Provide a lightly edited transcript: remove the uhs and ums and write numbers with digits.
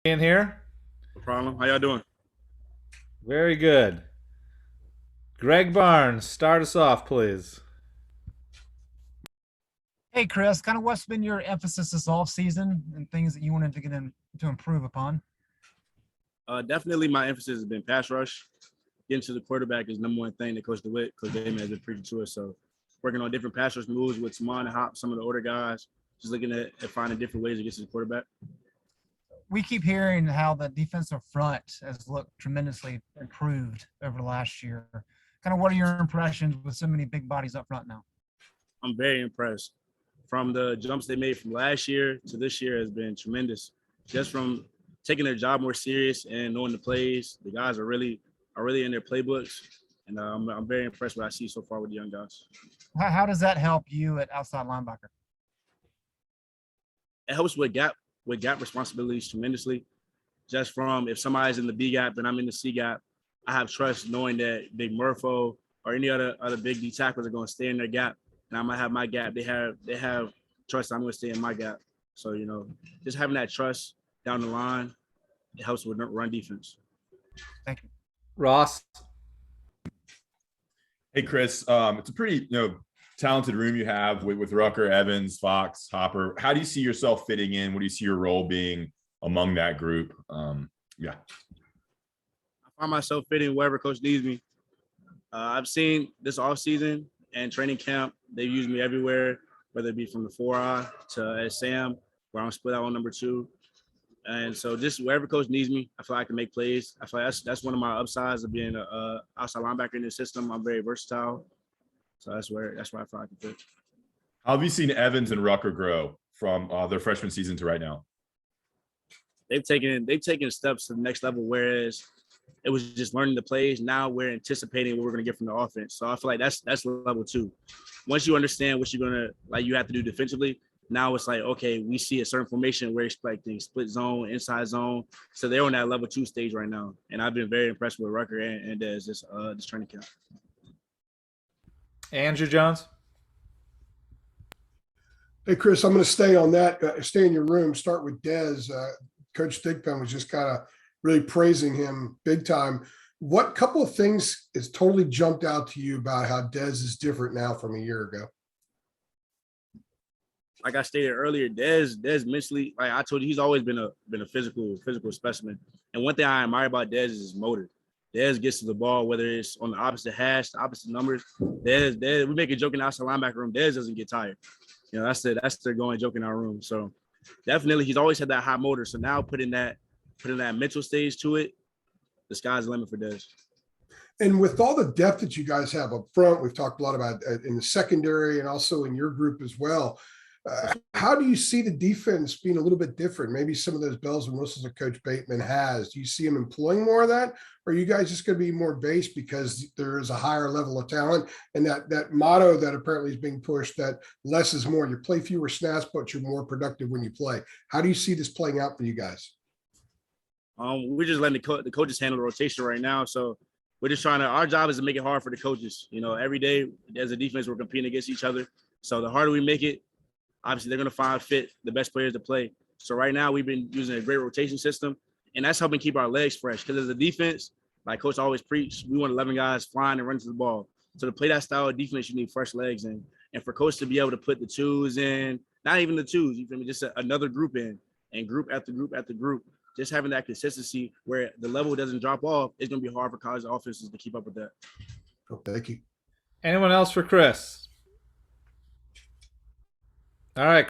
in here. No problem. How y'all doing? Very good. Greg Barnes, start us off, please. Hey, Chris, kind of what's been your emphasis this off season and things that you wanted to get in to improve upon? Definitely, my emphasis has been pass rush. Getting to the quarterback is number one thing that Coach DeWitt, Coach Damon has been preaching to us. So, working on different pass rush moves with Simon and Hop, some of the older guys, just looking at finding different ways to get to the quarterback. We keep hearing how the defensive front has looked tremendously improved over the last year. Kind of what are your impressions with so many big bodies up front now? I'm very impressed. From the jumps they made from last year to this year has been tremendous. Just from taking their job more serious and knowing the plays, the guys are really in their playbooks, and I'm very impressed with what I see so far with the young guys. How does that help you at outside linebacker? It helps with gap responsibilities tremendously. Just from if somebody's in the B gap and I'm in the C gap, I have trust knowing that Big Murpho or any other big D tackles are going to stay in their gap, and I might have my gap. They have trust I'm going to stay in my gap. So just having that trust down the line, it helps with run defense. Thank you. Ross. Hey, Chris, it's a pretty talented room you have with Rucker, Evans, Fox, Hopper. How do you see yourself fitting in? What do you see your role being among that group? Yeah. I find myself fitting wherever coach needs me. I've seen this offseason and training camp, they've used me everywhere, whether it be from the 4-eye to Sam, where I'm split out on number 2. And so just wherever coach needs me, I feel like I can make plays. I feel like that's one of my upsides of being a outside linebacker in the system. I'm very versatile. So that's where I feel like I can fit. How have you seen Evans and Rucker grow from their freshman season to right now? They've taken steps to the next level, whereas it was just learning the plays. Now we're anticipating what we're going to get from the offense. So I feel like that's level 2. Once you understand what you're going to you have to do defensively, now it's like, okay, we see a certain formation. We're expecting split zone, inside zone. So they're on that level 2 stage right now. And I've been very impressed with Rucker and Dez this training camp. Andrew Jones. Hey, Chris, I'm going to stay on that, stay in your room, start with Dez. Coach Thigpen was just kind of really praising him big time. What couple of things has totally jumped out to you about how Dez is different now from a year ago? Like I stated earlier, Dez mentally, like I told you, he's always been a physical specimen. And one thing I admire about Dez is his motor. Dez gets to the ball, whether it's on the opposite hash, the opposite numbers. Dez, we make a joke in the outside linebacker room. Dez doesn't get tired. That's the going joke in our room. So definitely, he's always had that high motor. So now putting that mental stage to it, the sky's the limit for Dez. And with all the depth that you guys have up front, we've talked a lot about in the secondary and also in your group as well. How do you see the defense being a little bit different? Maybe some of those bells and whistles that Coach Bateman has. Do you see him employing more of that? Or are you guys just going to be more based because there is a higher level of talent and that motto that apparently is being pushed, that less is more? You play fewer snaps, but you're more productive when you play. How do you see this playing out for you guys? We're just letting the coaches handle the rotation right now. So we're just our job is to make it hard for the coaches. Every day as a defense, we're competing against each other. So the harder we make it, obviously they're going to find fit the best players to play. So right now we've been using a great rotation system, and that's helping keep our legs fresh. Because as a defense, like Coach always preach, we want 11 guys flying and running to the ball. So to play that style of defense, you need fresh legs. And for Coach to be able to put the 2s in, not even the 2s, you feel me, just another group in, and group after group after group, just having that consistency where the level doesn't drop off, it's going to be hard for college offenses to keep up with that. Oh, thank you. Anyone else for Chris? All right.